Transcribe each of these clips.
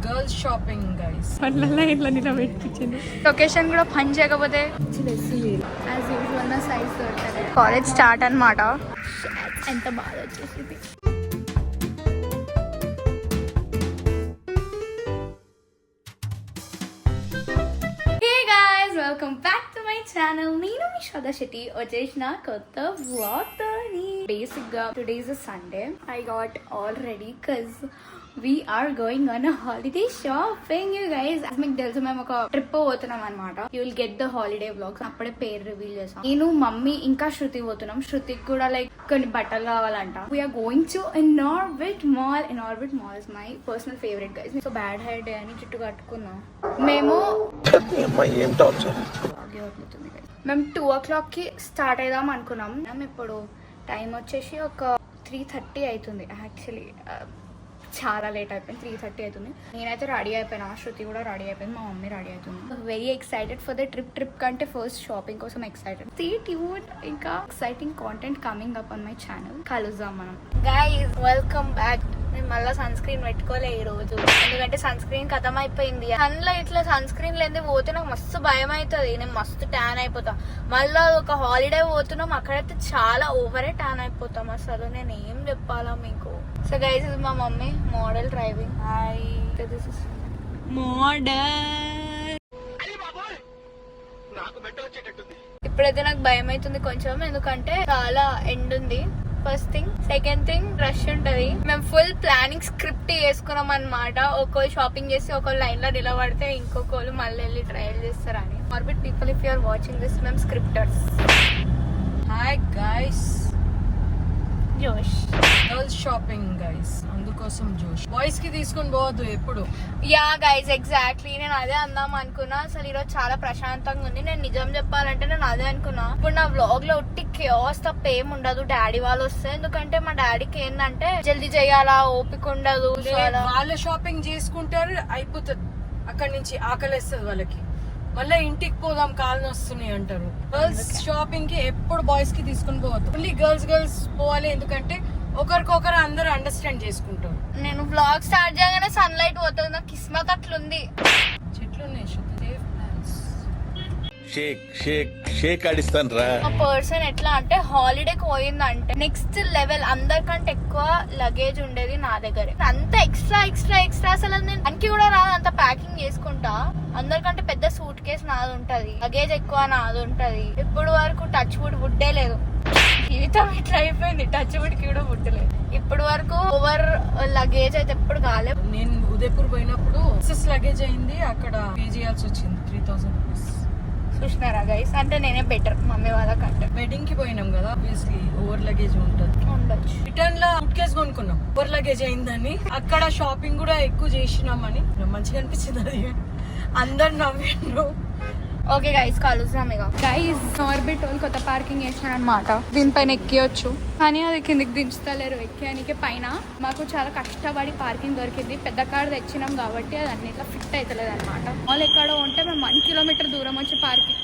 Girls shopping guys ఇట్లా నిలబెట్టించింది. Location కూడా పని చేయకపోతే యాజ్ యూజువల్ నా సైజ్ దొరకదు. కాలేజ్ స్టార్ట్ అన్నమాట. ఎంత బాగా వచ్చేసింది. Welcome back to my channel. నేను మీ శ్రద్ధ శెట్టి వచ్చేసిన కొత్త వ్లాగ్ తోని. బేసిక్ గా today is Sunday. I got all ready cuz we are going on a holiday shopping you guys. as మీకు తెలుసు మేము ఒక ట్రిప్ పోతున్నాం అన్నమాట. you will get the holiday vlogs. అప్పుడే పేరు రివీల్ చేసాం. నేను మమ్మీ ఇంకా శృతి పోతున్నాం. శృతికి కూడా లైక్ కొన్ని బట్టలు కావాలంట. we are going to Inorbit Mall. Inorbit Mall is my personal favorite guys. so bad hair day అని చుట్టూ కట్టుకున్నాం. మేము 2 o'clock కి స్టార్ట్ అయిదాం అనుకున్నాం. మేము ఇప్పుడు టైం వచ్చేసి ఒక 3:30 అవుతుంది. యాక్చువల్లీ చాలా లేట్ అయిపోయింది. 3:30 అవుతుంది. నేనైతే రెడీ అయిపోయినా, శృతి కూడా రెడీ అయిపోయింది, మా మమ్మీ రెడీ అవుతుంది. Very excited for the trip కంటే ఫస్ట్ షాపింగ్ కోసం ఎక్సైటెడ్. Stay tuned. ఇంకా exciting content coming up on my channel. కలుద్దాం మనం. Guys welcome back. నేను మళ్ళీ సన్ స్క్రీన్ పెట్టుకోలే ఈ రోజు, ఎందుకంటే సన్ స్క్రీన్ ఖతం అయిపోయింది. సన్లో ఇట్లా సన్ స్క్రీన్ లేదే పోతే నాకు మస్తు భయం అవుతుంది. నేను మస్తు ట్యాన్ అయిపోతా. మళ్ళీ ఒక హాలిడే పోతున్నాం, అక్కడైతే చాలా ఓవరే ట్యాన్ అయిపోతాం. అసలు నేను ఏం చెప్పాలా మీకు. సో గైస్ ఇది మా mummy model driving. Hi, this is model. ఇప్పుడైతే నాకు భయం అవుతుంది కొంచెం, ఎందుకంటే చాలా ఎండ్ ఉంది. First thing. Second thing rush ఉంటది. మేము ఫుల్ ప్లానింగ్ స్క్రిప్ట్ చేసుకున్నాం అనమాట. ఒకళ్ళు షాపింగ్ చేసి ఒకళ్ళు లైన్ లో నిలబడితే ఇంకొకళ్ళు మళ్ళీ వెళ్ళి ట్రయల్ చేస్తారని. Orbit people if you're watching this, మేము స్క్రిప్టర్స్. Hi guys. జోష్. గర్ల్స్ షాపింగ్ గైస్, అందుకోసం జోష్. బాయ్స్ కి తీసుకొని పోవద్దు ఎప్పుడు. Yeah guys exactly. నేను అదే అందాం అనుకున్నా. అసలు ఈరోజు చాలా ప్రశాంతంగా ఉంది. నేను నిజం చెప్పాలంటే నేను అదే అనుకున్నా. ఇప్పుడు నా వ్లాగ్ లో ఉట్టి కేస్ తప్ప ఏం ఉండదు. డాడీ వాళ్ళు వస్తే, ఎందుకంటే మా డాడీకి ఏంటంటే జల్దీ చేయాలా, ఓపిక ఉండదు. వాళ్ళ షాపింగ్ చేసుకుంటారు, అయిపోతుంది. అక్కడి నుంచి ఆకలిస్తుంది వాళ్ళకి. మళ్ళీ ఇంటికి పోదాం కాళ్ళు వస్తున్నాయి అంటారు. గర్ల్స్ షాపింగ్ కి ఎప్పుడు బాయ్స్ కి తీసుకుని పోవద్దు. ఓన్లీ గర్ల్స్ పోవాలి, ఎందుకంటే ఒకరికొకరు అందరూ అండర్స్టాండ్ చేసుకుంటారు. నేను వ్లాగ్ స్టార్ట్ చేయగానే సన్ లైట్ పోతుంది. నాకు కిస్మత్ అట్లుంది. చెట్లు ఉన్నాయి. షేక్ ఆడిస్తాను రా. పర్సన్ ఎట్లా అంటే హాలిడేకి పోయిందంటే నెక్స్ట్ లెవెల్. అందరికంటే ఎక్కువ లగేజ్ ఉండేది నా దగ్గరే. అంత ఎక్స్ట్రా అసలు నేను దానికి కూడా రాదు. అంత ప్యాకింగ్ చేసుకుంటా. అందరికంటే పెద్ద సూట్ కేసు నాది ఉంటది, లగేజ్ ఎక్కువ నాది ఉంటది. ఇప్పుడు వరకు టచ్ వుడ్ వుడ్డే లేదు. జీవితం ఇట్లా అయిపోయింది. టచ్ వుడ్ కి కూడా వుడ్ లేదు. ఇప్పుడు వరకు ఓవర్ లగేజ్ అయితే ఎప్పుడు కాలేదు. నేను ఉదయపూర్ పోయినప్పుడు లగేజ్ అయింది. అక్కడ పే చేయాల్సి వచ్చింది 3000 రూపీస్. చూసినారా గైస్, అంటే నేనే బెటర్ మమ్మీ వాళ్ళ కంటే. వెడ్డింగ్ కి పోయినాం కదా, ఆబ్వియస్లీ ఓవర్ లగేజ్ ఉండొచ్చు. రిటర్న్ లో సూట్ కేసు కొనుక్కున్నాం, ఓవర్ లగేజ్ అయిందని. అక్కడ షాపింగ్ కూడా ఎక్కువ చేసినామని మంచిగా అనిపించింది. అది అందరు నవ్విండ్రు. ఓకే గైస్ కలుద్దాం ఇక. గైస్ ఆర్బిట్ వాళ్ళు కొత్త పార్కింగ్ చేసినారు అనమాట. దీనిపైన ఎక్కియొచ్చు, కానీ అది కిందికి దించుతలేరు. ఎక్కానికి పైన మాకు చాలా కష్టపడి పార్కింగ్ దొరికింది. పెద్ద కార్ తెచ్చినాం కాబట్టి అది అన్నిట్లో ఫిట్ అవుతలేదు అనమాట. వాళ్ళు ఎక్కడో ఉంటే మేము 1 కిలోమీటర్ దూరం వచ్చి పార్కింగ్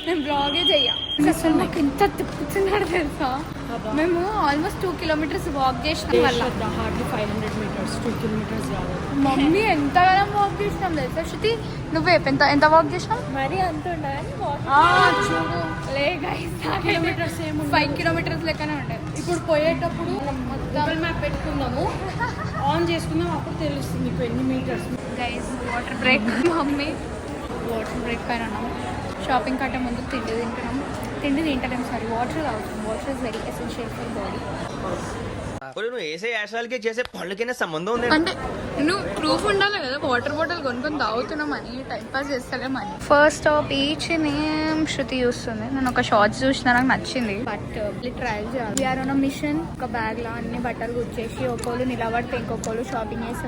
మేము బ్లాగే చెయ్యం. అసలు నాకు ఎంత తిప్పుతున్నాడు తెలుసా. మేము ఆల్మోస్ట్ 2 కిలోమీటర్స్ వాక్ చేసినాం. వల్ల హార్డ్లీ 500 మీటర్స్ 2 కిలోమీటర్స్. మమ్మీ ఎంతగానో వాక్ చేసినాం తెలుసా. శృతి నువ్వే ఎంత వాక్ చేసినాం? మరి అంత చూడు లే గైస్, 5 కిలోమీటర్స్ లెక్కనే ఉండేది. ఇప్పుడు పోయేటప్పుడు గూగుల్ మ్యాప్ పెట్టుకుందాము, ఆన్ చేసుకుందాం, అప్పుడు తెలుస్తుంది మీకు ఎన్ని metres. Guys water break. Mummy water break పైన ఉన్నాము. షాపింగ్ కంటే ముందు తిండి తింటలేము. సారీ, వాటర్ తాగుతాం. Water is very essential for body. నువ్వు వేసే యాశాలకి చేసే పళ్ళకైనా సంబంధం ఉంది అంటే నువ్వు ప్రూఫ్ ఉండాలి కదా. వాటర్ బాటిల్ కొనుక్కొని తాగుతున్నామని, టైం పాస్ చేస్తలేమని. ఫస్ట్ స్టాప్ ఈచ్ నేమ్ శృతి చూస్తుంది. నేను ఒక షార్ట్స్ చూసిన, నాకు నచ్చింది. బట్ ట్రయల్ చేయాలి. We're on mission. ఒక బ్యాగ్ లో అన్ని బట్టలు గుచ్చేసి ఒకళ్ళు నిలబడితే ఇంకొకళ్ళు షాపింగ్ చేస్తే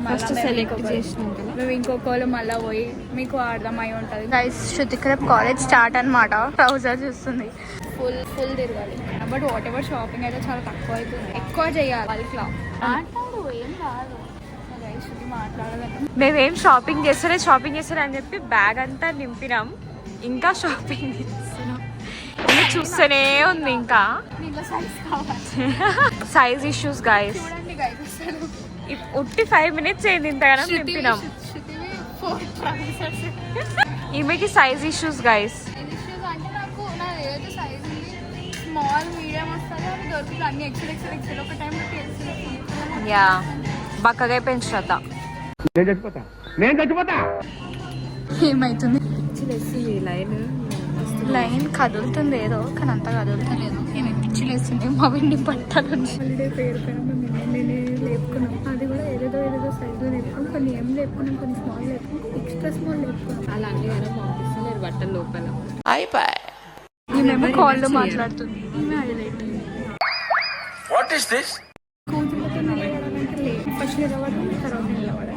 మేము ఇంకొకళ్ళు మళ్ళీ పోయి మీకు అర్థమై ఉంటది. గైస్ శృతి రేపు కాలేజ్ స్టార్ట్ అనమాట. ట్రౌజర్ చూస్తుంది. ఫుల్ తిరగాలి. బట్ వాట్ ఎవర్ షాపింగ్ అయితే చాలా తక్కువ అవుతుంది. ఎక్కువ చేయాలి వాళ్ళకి. ఏం కాదు. మేమేం షాపింగ్ చేస్తారే అని చెప్పి బ్యాగ్ అంతా నింపినాం. ఇంకా షాపింగ్ చేస్తున్నాం. చూస్తూనే ఉంది. ఇంకా సైజ్ ఇష్యూస్ గైస్. చూడండి ఈజీగా అయిపోతాడు. ఉట్టి 5 minutes అయింది ఇంతగానో నింపినాం. శృతివి 4 ట్రౌజర్స్. ఈమెకి సైజ్ ఇష్యూస్ గైస్. ఇష్యూస్ అంటే నాకు నా ఏదైతే సైజ్ ఉంది స్మాల్ మీడియం వస్తుంది అది దొరుకుతుంది అన్ని ఎక్సెల్ ఒక టైంలో తెలుసు. యా బక్కగా అయిపోయింది శ్రద్ధ. ఏమైతుంది లైన్ కదులుతుంది ఏదో కానీ అంత కదులుతలేదు. నేను పిచ్చిలేస్తుంది మా వెండి పట్టాలి. హాలిడే పేరు పైన మేము లేపుకున్నాం. అది కూడా ఏదేదో సైజులో లేపుకున్నాం. కొన్ని ఏం లేపుకున్నాం, కొన్ని స్మాల్ లేపుకున్నాం, ఎక్స్ట్రా స్మాల్ లేపుకున్నాం. అలా అన్ని పంపిస్తున్నారు బట్టల లోపల. ఈమెమో కాల్లో మాట్లాడుతుంది. కూతుళ్ళతో నిలబడాలంటే లేదు. ఫస్ట్ నిలబడడం తర్వాత నిలబడాలి.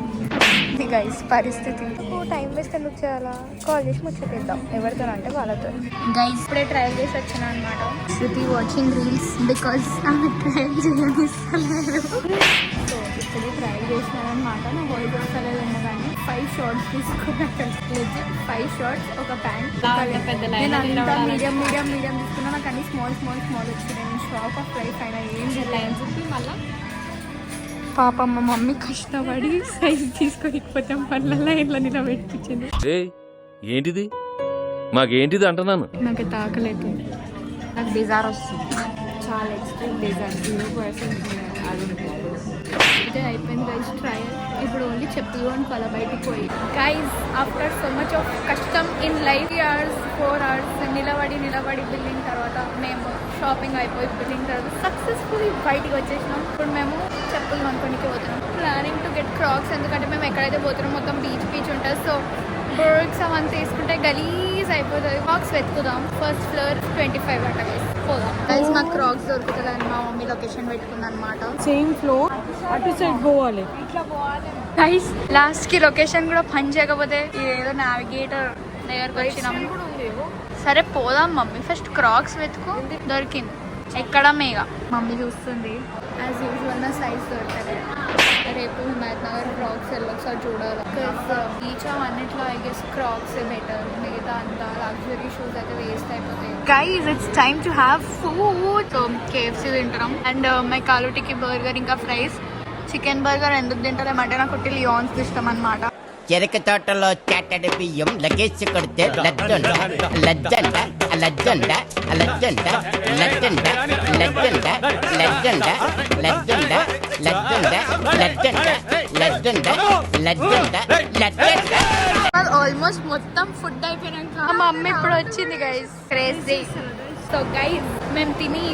గైస్ పరిస్థితి టైం వేస్ట్ ఎందుకు చేయాలా, కాల్ చేసి ముచ్చటేద్దాం ఎవరితో అంటే వాళ్ళతో. గైస్ ఇప్పుడే ట్రయల్ చేసి వచ్చాను అనమాట. శృతి వాచింగ్ రీల్స్ బికాస్ ఆమె ట్రయల్ చేయనిస్తలేదు. సో ఇప్పుడు ట్రయల్ చేసినాను అనమాట. నా వాయిస్ వస్తలేదేమో కానీ 5 shots తీసుకున్నాను. 5 shots ఒక ప్యాంట్. నేను అంతా మీడియం తీసుకున్నా. నాకు అన్ని స్మాల్ వచ్చినాయి. నేను షాక్ ఆఫ్ లైఫ్ అయినా ఏం లైన్ చెప్పి మళ్ళీ పాప మా మమ్మీ కష్టపడి సైజ్ తీసుకోకపోతే మళ్ళీ లైన్లో నిలబెట్టించింది. ఏంటిది మాకేంటిది అంటున్నాను. నాకు తాకలేదు. నాకు డిజైర్ వస్తుంది చాలా ఎక్స్ట్రీమ్ డిజైర్ 0% అది ఇదే అయిపోయింది గైస్ ట్రయల్. ఇప్పుడు ఓన్లీ చెప్పులు అనుకోవాలి బయటికి పోయి. Guys after so much of కష్టం ఇన్ లైఫ్ 4 hours నిలబడి బిల్లింగ్ తర్వాత మేము షాపింగ్ అయిపోయి బిల్లింగ్ తర్వాత సక్సెస్ఫుల్లీ బయటికి వచ్చేసినాం. ఇప్పుడు మేము చెప్పులు కొనుక్కోనికి పోతున్నాం. Planning to get Crocs. ఎందుకంటే మేము ఎక్కడైతే పోతున్నాం మొత్తం బీచ్ ఉంటుంది. సో బర్డ్స్ అవంతా తీసుకుంటే గలీజ్ అయిపోతుంది. క్రాక్స్ వెతుకుదాం. ఫస్ట్ ఫ్లోర్ 25 అట్ట పోదాం. గైస్ మాకు క్రాక్స్ దొరుకుతుంది అని మా మమ్మీ లొకేషన్ పెట్టుకుంది అనమాట. సేమ్ ఫ్లోర్ అటు సైడ్ పోవాలి. ఇట్లా పోవాలి గైస్. లాస్ట్ కి లొకేషన్ కూడా పని చేయకపోతే ఏదో నావిగేటర్ దగ్గరకు వచ్చినాం. సరే పోదాం మమ్మీ. ఫస్ట్ క్రాక్స్ వెతుకు. దొరికింది ఎక్కడ మేఘ మమ్మీ చూస్తుంది. యాజ్ యూజువల్ నా సైజ్ దొరకలేదు. రేపు హిమాయత్ నగర్ క్రాక్స్ ఒకసారి చూడాలి. బికాస్ ఈచ్ అన్నిట్లో ఐ గెస్ క్రాక్స్ బెటర్. మిగతా అంతా లగ్జరీ షూస్ అయితే వేస్ట్ అయిపోతాయి. Guys it's time to have food. KFC తింటాం అండ్ మై టిక్కీ బర్గర్ ఇంకా ఫ్రైస్. చికెన్ బర్గర్ ఎందుకు తింటారేమంటే నాకు ఒకటి లియాన్స్ ఇష్టం అనమాట. చెరక తోటలో చాటడి బియ్యం లగేజ్ కొడితే లజ్జండ లజ్జండ లజ్జండ లజ్జండ లజ్జండ లజ్జండ లజ్జండ లజ్జండ లజ్జండ లజ్జండ లజ్జండ లజ్జండ లజ్జండ. ఆల్మోస్ట్ మొత్తం ఫుడ్ అయిపోయినాక మా మమ్మీ ఇప్పుడు వచ్చింది గైస్. క్రేజీ. సో గైస్ మేము తిని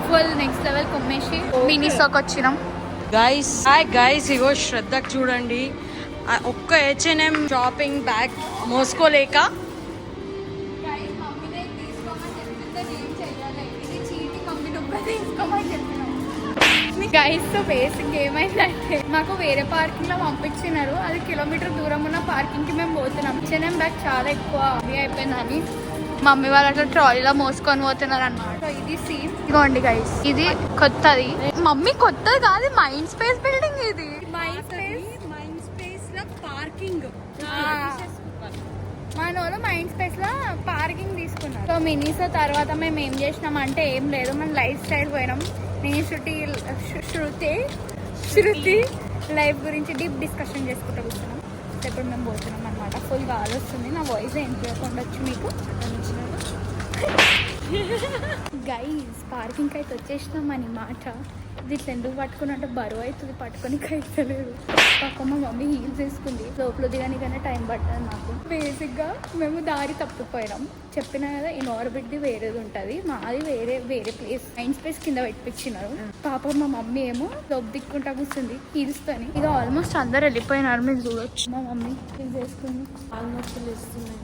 ఫుల్ నెక్స్ట్ లెవెల్ కొమ్మేసి మినీ సోక్ వచ్చినాం. గైస్ ఇగో శ్రద్ధకు చూడండి. ఒక్క H&M షాపింగ్ బ్యాగ్ మోసుకోలేక గైస్ సో బేసిక్ ఏమైందంటే మాకు వేరే పార్కింగ్ లో పంపించినారు. అది కిలోమీటర్ దూరం ఉన్న పార్కింగ్ కి మేము పోతున్నాం. H&M బ్యాగ్ చాలా ఎక్కువ అయిపోయిందని మమ్మీ వాళ్ళు అట్లా ట్రాలీలో మోసుకొని పోతున్నారు అన్నమాట. ఇది సీన్ ఇదిగోండి గైస్. ఇది కొత్తది. మమ్మీ కొత్తది కాదు, మైండ్ స్పేస్ బిల్డింగ్. ఇది మైండ్ స్పేస్ లో పార్కింగ్. మన వాళ్ళు మైండ్ స్పేస్ లో పార్కింగ్ తీసుకున్నారు. సో మినీస్ తర్వాత మేము ఏం చేసినాం అంటే ఏం లేదు, మనం లైఫ్ స్టైల్ పోయినాం. నేను శృతి లైఫ్ గురించి డీప్ డిస్కషన్ చేసుకుంటూ కూర్చున్నాం. ఇప్పుడు మేము పోతున్నాం అనమాట. ఫుల్ గాలి వస్తుంది. నా వాయిస్ ఏం చేయకుండొచ్చు మీకు. గైస్ పార్కింగ్ అయితే వచ్చేసినాం అని మాట. ఇది ఇట్లా ఎందుకు పట్టుకున్నట్టు బరువు అవుతుంది, పట్టుకొని కైతలేదు. పాప మా మమ్మీ హీల్స్ వేసుకుంది. లోపల దిగానికైనా టైం పడుతుంది నాకు. బేసిక్గా మేము దారి తప్పిపోయినాం. చెప్పినా కదా ఇన్ ఆర్బిట్ది వేరేది ఉంటుంది, మాది వేరే ప్లేస్. మైండ్ స్పేస్ కింద పెట్టించినారు. పాప మా మమ్మీ ఏమో లోపు దిక్కుంటా కూర్చుంది హీల్స్ తోని. ఇక ఆల్మోస్ట్ అందరు వెళ్ళిపోయినారు. మీరు చూడొచ్చు మా మమ్మీ హీల్స్ వేసుకుంది. ఆల్మోస్ట్ వేస్తున్నాయి.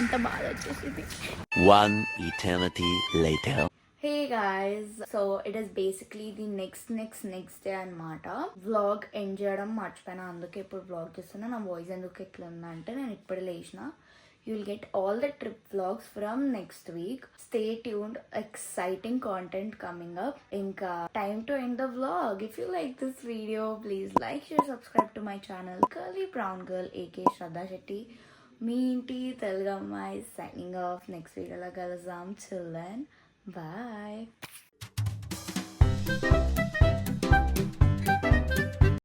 ఎంత బాధ వచ్చేసింది. One eternity later. Hey guys, so it is basically the next day అన్నమాట. వ్లాగ్ ఎండ్ చేయడం మర్చిపోయినా, అందుకే ఇప్పుడు వ్లాగ్ చేస్తున్నా. నా వాయిస్ ఎందుకు ఎట్లా ఉందంటే నేను ఇప్పుడు లేచిన. You will get all the trip vlogs from next week. Stay tuned, exciting content coming up. Inka time to end the vlog. If you like this video, please like, share, subscribe to my channel. Curly Brown Girl aka Shraddha Shetty. Me inti Telugu Amai signing off. Next video la kalusam. Till then, bye.